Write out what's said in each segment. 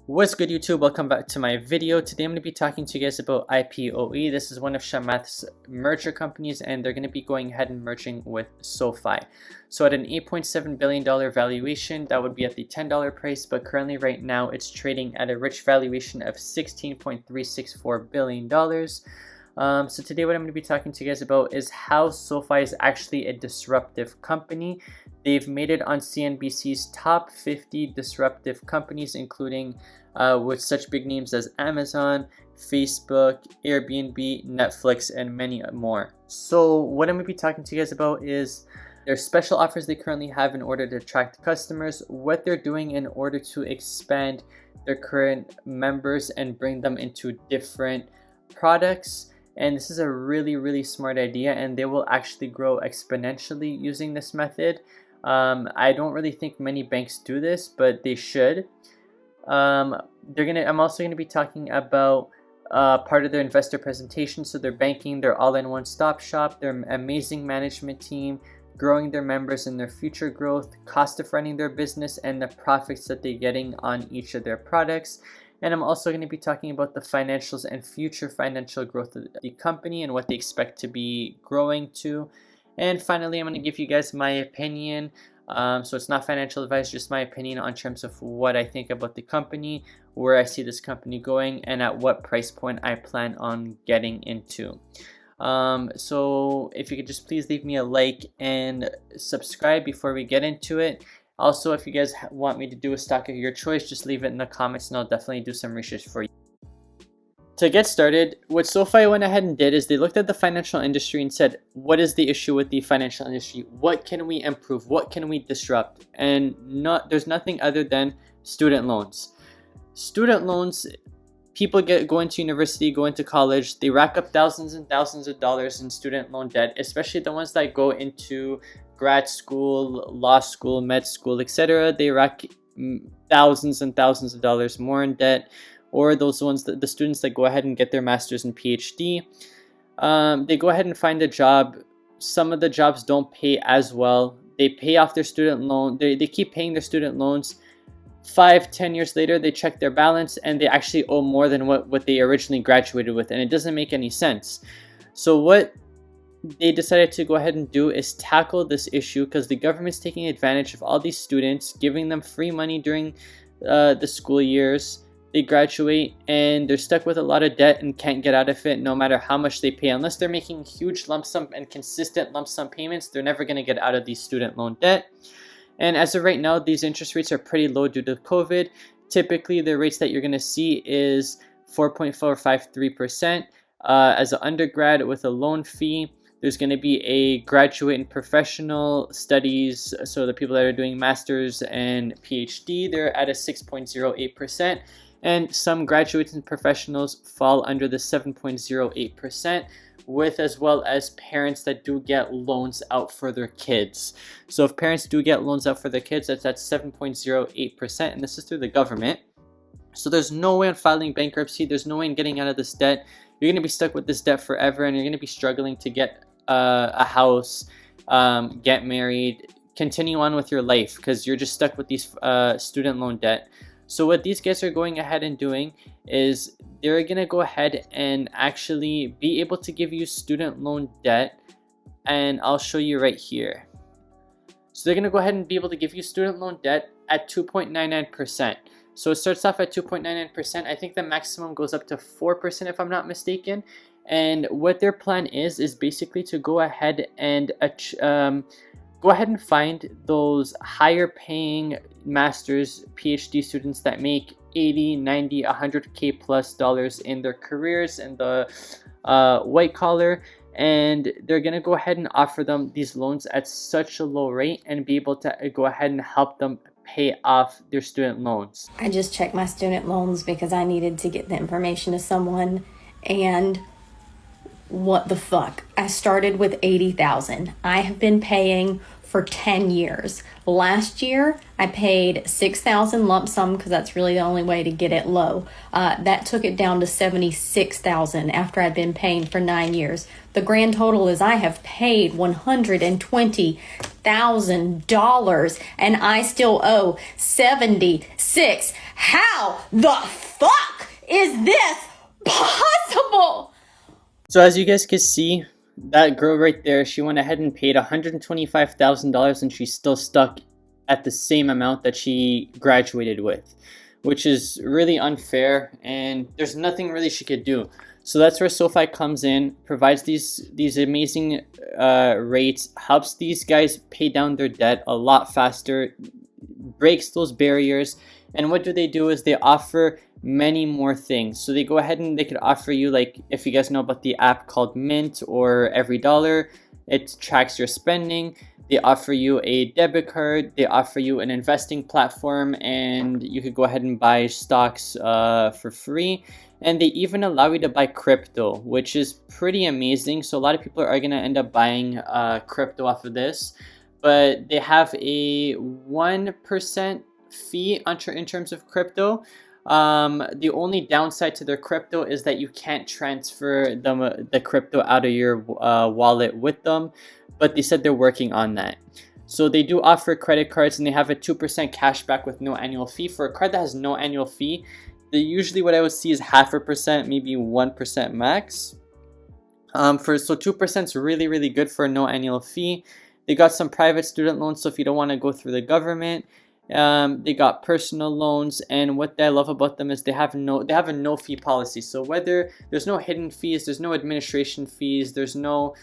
What's good, YouTube? Welcome back to my video. Today I'm going to be talking to you guys about Ipoe. This is one of Chamath's merger companies, and they're going to be going ahead and merging with SoFi. So at an $8.7 billion valuation, that would be at the $10 price, but currently right now it's trading at a rich valuation of $16.364 billion. So today what I'm going to be talking to you guys about is how SoFi is actually a disruptive company. They've made it on CNBC's top 50 disruptive companies, including with such big names as Amazon, Facebook, Airbnb, Netflix, and many more. So what I'm going to be talking to you guys about is their special offers they currently have in order to attract customers, what they're doing in order to expand their current members and bring them into different products. And this is a really smart idea, and they will actually grow exponentially using this method. I don't really think many banks do this, but they should. I'm also gonna be talking about part of their investor presentation. So they're banking, they're all-in-one stop shop, their amazing management team, growing their members and their future growth, cost of running their business, and the profits that they're getting on each of their products. And I'm also going to be talking about the financials and future financial growth of the company and what they expect to be growing to. And finally, I'm going to give you guys my opinion. So it's not financial advice, just my opinion on terms of what I think about the company, where I see this company going, and at what price point I plan on getting into. So if you could just please leave me a like and subscribe before we get into it. Also, if you guys want me to do a stock of your choice, just leave it in the comments and I'll definitely do some research for you. To get started, what SoFi went ahead and did is they looked at the financial industry and said, what is the issue with the financial industry? What can we improve? What can we disrupt? And there's nothing other than student loans. Student loans, people go into university, go into college, they rack up thousands and thousands of dollars in student loan debt, especially the ones that go into grad school, law school, med school, etc. They rack thousands and thousands of dollars more in debt. Or those ones, the students that go ahead and get their master's and PhD, they go ahead and find a job. Some of the jobs don't pay as well. They pay off their student loan. They keep paying their student loans. 5-10 years later, they check their balance and they actually owe more than what they originally graduated with, and it doesn't make any sense. So what they decided to go ahead and do is tackle this issue, because the government's taking advantage of all these students, giving them free money during the school years. They graduate and they're stuck with a lot of debt and can't get out of it no matter how much they pay. Unless they're making huge lump sum and consistent lump sum payments, they're never going to get out of these student loan debt. And as of right now, these interest rates are pretty low due to COVID. Typically, the rates that you're going to see is 4.453% as an undergrad with a loan fee. There's going to be a graduate and professional studies. So the people that are doing masters and PhD, they're at a 6.08%. And some graduates and professionals fall under the 7.08%, with as well as parents that do get loans out for their kids. So if parents do get loans out for their kids, that's at 7.08%, and this is through the government. So there's no way in filing bankruptcy. There's no way in getting out of this debt. You're going to be stuck with this debt forever, and you're going to be struggling to get a house, get married, continue on with your life, because you're just stuck with these student loan debt. So what these guys are going ahead and doing is they're going to go ahead and actually be able to give you student loan debt, and I'll show you right here. So they're going to go ahead and be able to give you student loan debt at 2.99%. So it starts off at 2.99%. I think the maximum goes up to 4% if I'm not mistaken. And what their plan is basically to go ahead and find those higher paying masters, PhD students that make 80, 90, 100K plus dollars in their careers in the white collar. And they're going to go ahead and offer them these loans at such a low rate and be able to go ahead and help them pay off their student loans. I just checked my student loans because I needed to get the information to someone, and what the fuck? I started with $80,000. I have been paying for 10 years. Last year, I paid $6,000 lump sum because that's really the only way to get it low. That took it down to $76,000 after I'd been paying for 9 years. The grand total is I have paid $120,000 and I still owe $76,000. How the fuck is this possible? So as you guys can see, that girl right there, she went ahead and paid $125,000 and she's still stuck at the same amount that she graduated with, which is really unfair and there's nothing really she could do. So that's where SoFi comes in, provides these amazing rates, helps these guys pay down their debt a lot faster, breaks those barriers. And what do? Is they offer many more things. So they go ahead and they could offer you, like, if you guys know about the app called Mint or Every Dollar, it tracks your spending. They offer you a debit card, they offer you an investing platform, and you could go ahead and buy stocks for free. And they even allow you to buy crypto, which is pretty amazing. So a lot of people are going to end up buying crypto off of this, but they have a 1% fee in terms of crypto. The only downside to their crypto is that you can't transfer the crypto out of your wallet with them, but they said they're working on that. So they do offer credit cards and they have a 2% cashback with no annual fee. For a card that has no annual fee, usually what I would see is 0.5%, maybe 1% max. So 2% is really, really good for no annual fee. They got some private student loans, so if you don't want to go through the government. They got personal loans, and what I love about them is they have a no fee policy. So whether there's no hidden fees, there's no administration fees, there's no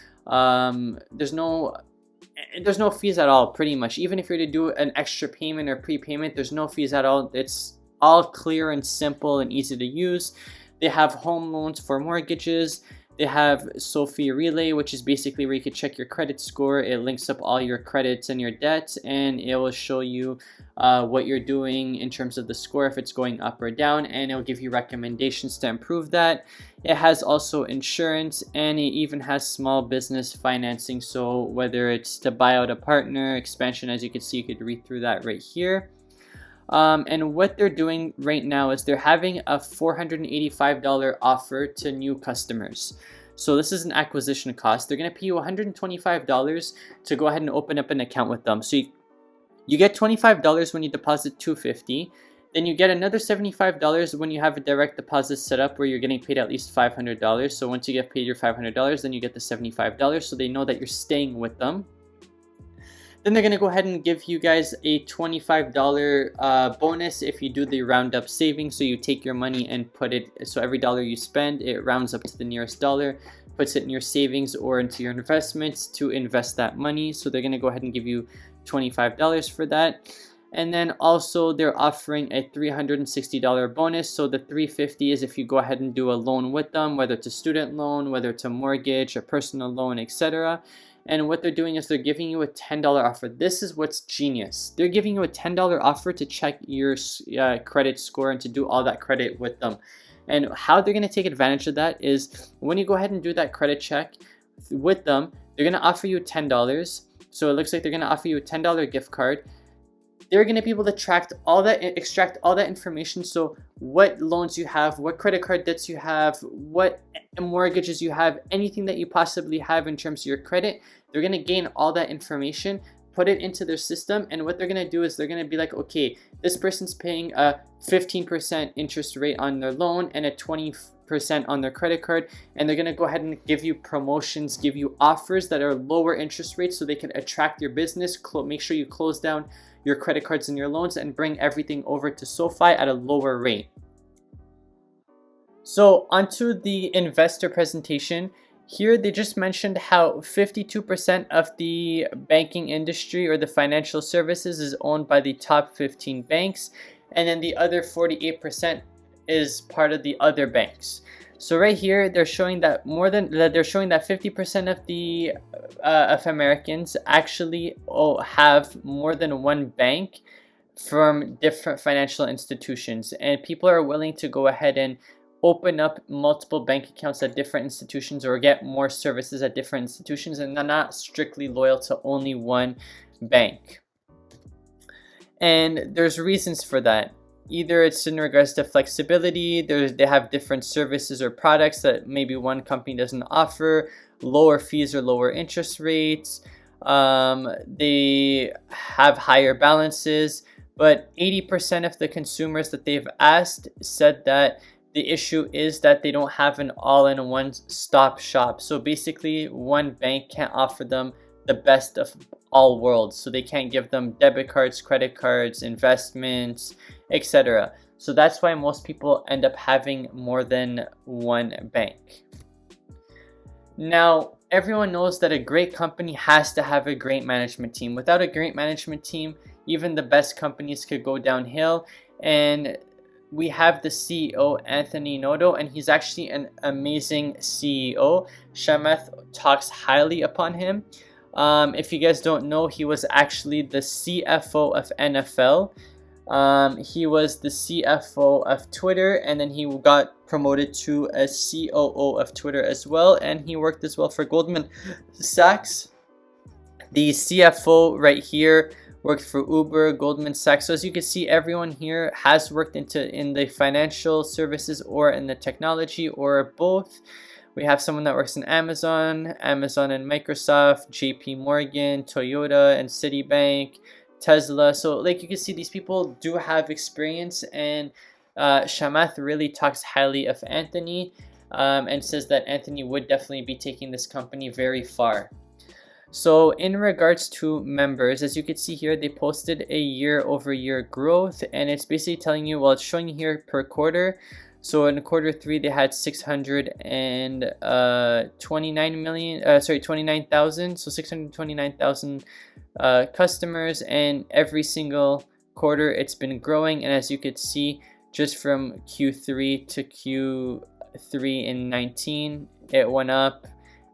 fees at all, pretty much. Even if you're to do an extra payment or prepayment, there's no fees at all. It's all clear and simple and easy to use. They have home loans for mortgages. They have SoFi Relay, which is basically where you can check your credit score. It links up all your credits and your debts, and it will show you what you're doing in terms of the score, if it's going up or down, and it will give you recommendations to improve that. It has also insurance, and it even has small business financing. So whether it's to buy out a partner, expansion, as you can see, you could read through that right here. And what they're doing right now is they're having a $485 offer to new customers. So this is an acquisition cost. They're going to pay you $125 to go ahead and open up an account with them. So you get $25 when you deposit $250. Then you get another $75 when you have a direct deposit set up where you're getting paid at least $500. So once you get paid your $500, then you get the $75. So they know that you're staying with them. Then they're going to go ahead and give you guys a $25 bonus if you do the roundup savings. So you take your money and put it, so every dollar you spend, it rounds up to the nearest dollar, puts it in your savings or into your investments to invest that money. So they're going to go ahead and give you $25 for that. And then also they're offering a $360 bonus. So the $350 is if you go ahead and do a loan with them, whether it's a student loan, whether it's a mortgage, a personal loan, etc. And what they're doing is they're giving you a $10 offer. This is what's genius. They're giving you a $10 offer to check your credit score and to do all that credit with them. And how they're going to take advantage of that is when you go ahead and do that credit check with them, they're going to offer you $10. So it looks like they're going to offer you a $10 gift card. They're going to be able to extract all that information. So what loans you have, what credit card debts you have, what mortgages you have, anything that you possibly have in terms of your credit, they're going to gain all that information, put it into their system. And what they're going to do is they're going to be like, okay, this person's paying a 15% interest rate on their loan and a 20% on their credit card, and they're going to go ahead and give you promotions, give you offers that are lower interest rates so they can attract your business, make sure you close down your credit cards and your loans and bring everything over to SoFi at a lower rate. So onto the investor presentation. Here they just mentioned how 52% of the banking industry or the financial services is owned by the top 15 banks, and then the other 48% is part of the other banks. So right here they're showing that 50% of the of Americans actually have more than one bank from different financial institutions, and people are willing to go ahead and open up multiple bank accounts at different institutions or get more services at different institutions, and they're not strictly loyal to only one bank. And there's reasons for that. Either it's in regards to flexibility, they have different services or products that maybe one company doesn't offer, lower fees or lower interest rates, they have higher balances. But 80% of the consumers that they've asked said that the issue is that they don't have an all-in-one stop shop. So basically, one bank can't offer them the best of all worlds. So they can't give them debit cards, credit cards, investments, etc. So that's why most people end up having more than one bank. Now, everyone knows that a great company has to have a great management team. Without a great management team, even the best companies could go downhill. And we have the CEO, Anthony Noto, and he's actually an amazing CEO. Chamath talks highly upon him. If you guys don't know, he was actually the CFO of NFL. He was the CFO of Twitter, and then he got promoted to a COO of Twitter as well, and he worked as well for Goldman Sachs. The CFO right here worked for Uber, Goldman Sachs. So as you can see, everyone here has worked in the financial services or in the technology or both. We have someone that works in Amazon and Microsoft, JP Morgan, Toyota and Citibank, Tesla. So like you can see, these people do have experience, and Chamath really talks highly of Anthony and says that Anthony would definitely be taking this company very far. So in regards to members, as you can see here, they posted a year-over-year growth, and it's basically telling you, well, it's showing you here per quarter. So in quarter 3, they had 29,000. So 629,000 customers, and every single quarter it's been growing. And as you could see, just from Q3 to Q3 in 19, it went up,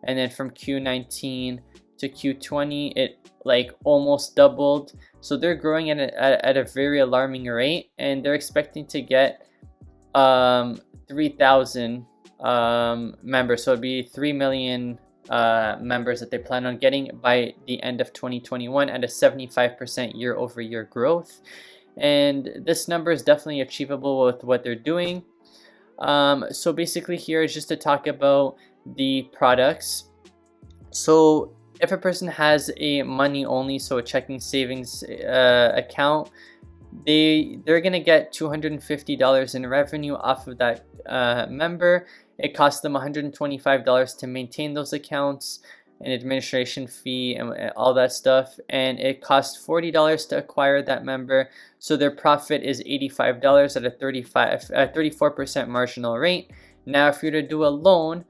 and then from Q19 to Q20, it like almost doubled. So they're growing at a very alarming rate, and they're expecting to get 3,000 members. So it'd be 3 million members that they plan on getting by the end of 2021 at a 75% year-over-year growth. And this number is definitely achievable with what they're doing. So basically here is just to talk about the products. So if a person has a money only, so a checking savings account, they're gonna get $250 in revenue off of that member. It costs them $125 to maintain those accounts, an administration fee and all that stuff, and it costs $40 to acquire that member. So their profit is $85 at a 34% marginal rate. Now if you're to do a loan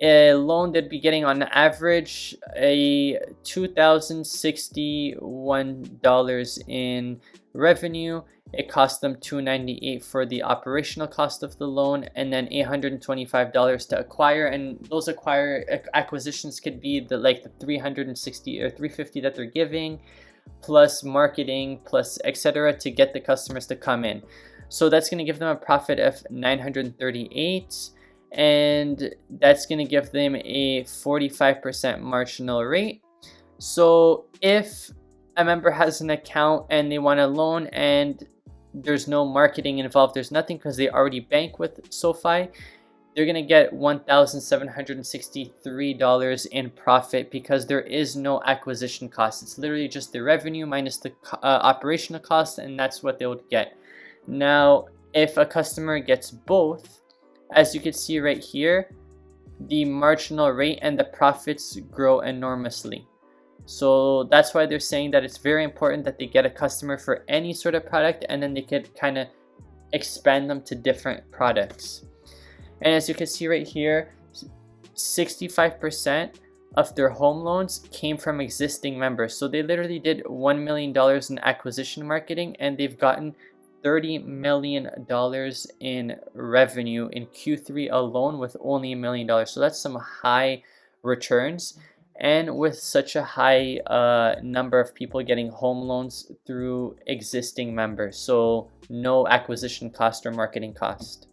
they'd be getting on average a $2,061 in revenue. It costs them $298 for the operational cost of the loan, and then $825 to acquire. And those acquisitions could be the 360 or 350 that they're giving, plus marketing, plus etc. to get the customers to come in. So that's going to give them a profit of $938. And that's going to give them a 45% marginal rate. So if a member has an account and they want a loan and there's no marketing involved, there's nothing because they already bank with SoFi, they're going to get $1,763 in profit because there is no acquisition cost. It's literally just the revenue minus the operational cost, and that's what they would get. Now, if a customer gets both, as you can see right here, the marginal rate and the profits grow enormously. So that's why they're saying that it's very important that they get a customer for any sort of product, and then they could kind of expand them to different products. And as you can see right here, 65% of their home loans came from existing members. So they literally did $1 million in acquisition marketing, and they've gotten $30 million in revenue in Q3 alone with only $1 million. So that's some high returns, and with such a high number of people getting home loans through existing members. So no acquisition cost or marketing cost.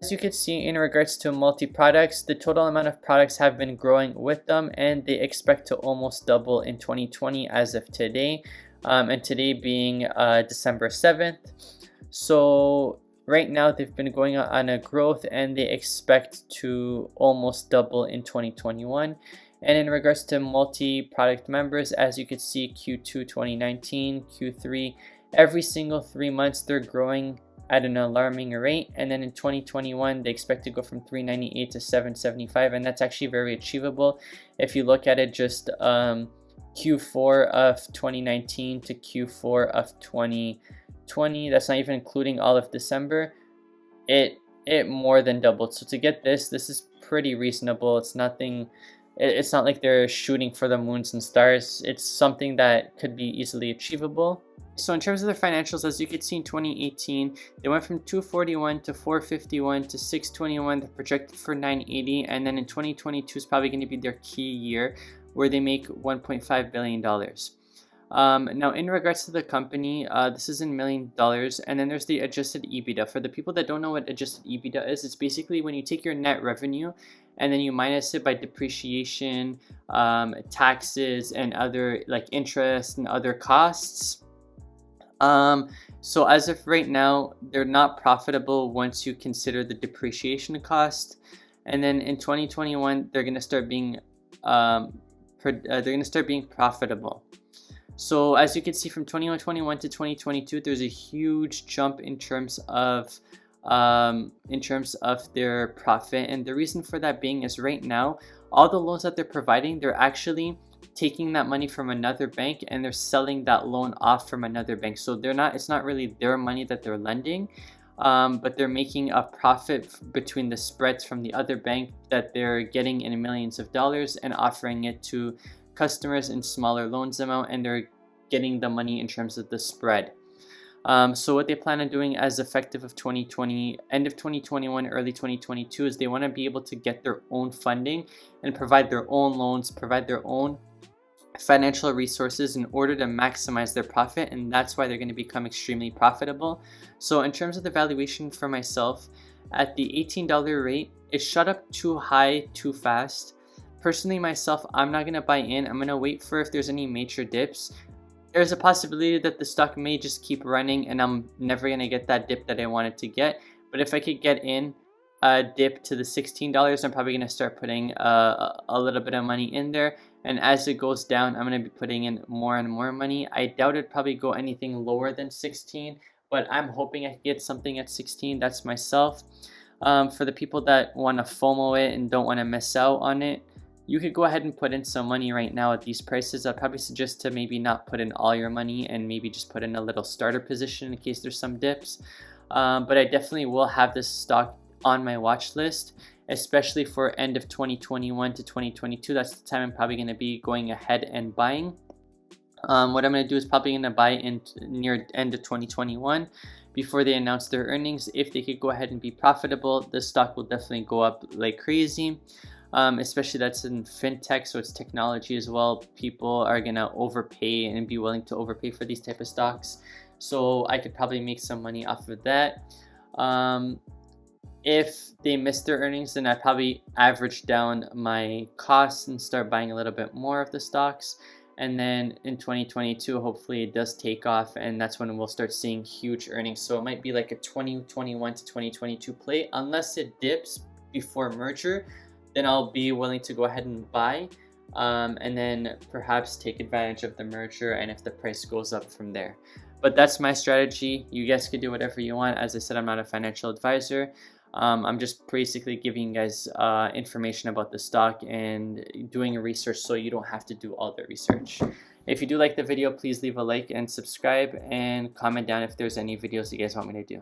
As you can see, in regards to multi-products, the total amount of products have been growing with them, and they expect to almost double in 2020 as of today, and today being December 7th. So right now they've been going on a growth, and they expect to almost double in 2021. And in regards to multi-product members, as you can see, Q2 2019, Q3, every single 3 months they're growing at an alarming rate. And then in 2021 they expect to go from 398 to 775, and that's actually very achievable. If you look at it, just Q4 of 2019 to Q4 of 2020, that's not even including all of December, it more than doubled. So to get this is pretty reasonable. It's nothing, it's not like they're shooting for the moons and stars. It's something that could be easily achievable. So in terms of their financials, as you can see, in 2018 they went from 241 to 451 to 621. They're projected for 980, and then in 2022 is probably going to be their key year where they make $1.5 billion. Now in regards to the company, this is in $1 million, and then there's the adjusted EBITDA. For the people that don't know what adjusted EBITDA is, it's basically when you take your net revenue and then you minus it by depreciation, taxes, and other like interest and other costs. So as of right now, they're not profitable once you consider the depreciation cost, and then in 2021 they're gonna start being profitable. So as you can see, from 2021 to 2022, there's a huge jump in terms of their profit, and the reason for that being is right now all the loans that they're providing, they're actually taking that money from another bank and they're selling that loan off from another bank. So it's not really their money that they're lending, but they're making a profit between the spreads from the other bank that they're getting in millions of dollars and offering it to customers in smaller loans amount, and they're getting the money in terms of the spread. So what they plan on doing as effective of 2020, end of 2021, early 2022, is they want to be able to get their own funding and provide their own loans, provide their own financial resources in order to maximize their profit, and that's why they're going to become extremely profitable. So in terms of the valuation for myself, at the $18 rate, it shot up too high too fast. Personally myself, I'm not going to buy in. I'm going to wait for if there's any major dips. There's a possibility that the stock may just keep running and I'm never going to get that dip that I wanted to get. But if I could get in a dip to the $16, I'm probably going to start putting a little bit of money in there. And as it goes down, I'm going to be putting in more and more money. I doubt it'd probably go anything lower than 16, but I'm hoping I could get something at 16. That's myself. For the people that want to FOMO it and don't want to miss out on it, you could go ahead and put in some money right now at these prices. I'd probably suggest to maybe not put in all your money and maybe just put in a little starter position in case there's some dips. But I definitely will have this stock on my watch list, especially for end of 2021 to 2022. That's the time I'm probably going to be going ahead and buying. What I'm going to do is probably going to buy in near end of 2021 before they announce their earnings. If they could go ahead and be profitable, the stock will definitely go up like crazy. Especially that's in fintech, so it's technology as well. People are gonna overpay and be willing to overpay for these type of stocks, so I could probably make some money off of that. If they miss their earnings, then I probably average down my costs and start buying a little bit more of the stocks. And then in 2022, hopefully it does take off, and that's when we'll start seeing huge earnings. So it might be like a 2021 to 2022 play, unless it dips before merger. Then I'll be willing to go ahead and buy, and then perhaps take advantage of the merger, and if the price goes up from there. But that's my strategy. You guys can do whatever you want. As I said, I'm not a financial advisor. I'm just basically giving you guys information about the stock and doing research so you don't have to do all the research. If you do like the video, please leave a like and subscribe, and comment down if there's any videos you guys want me to do.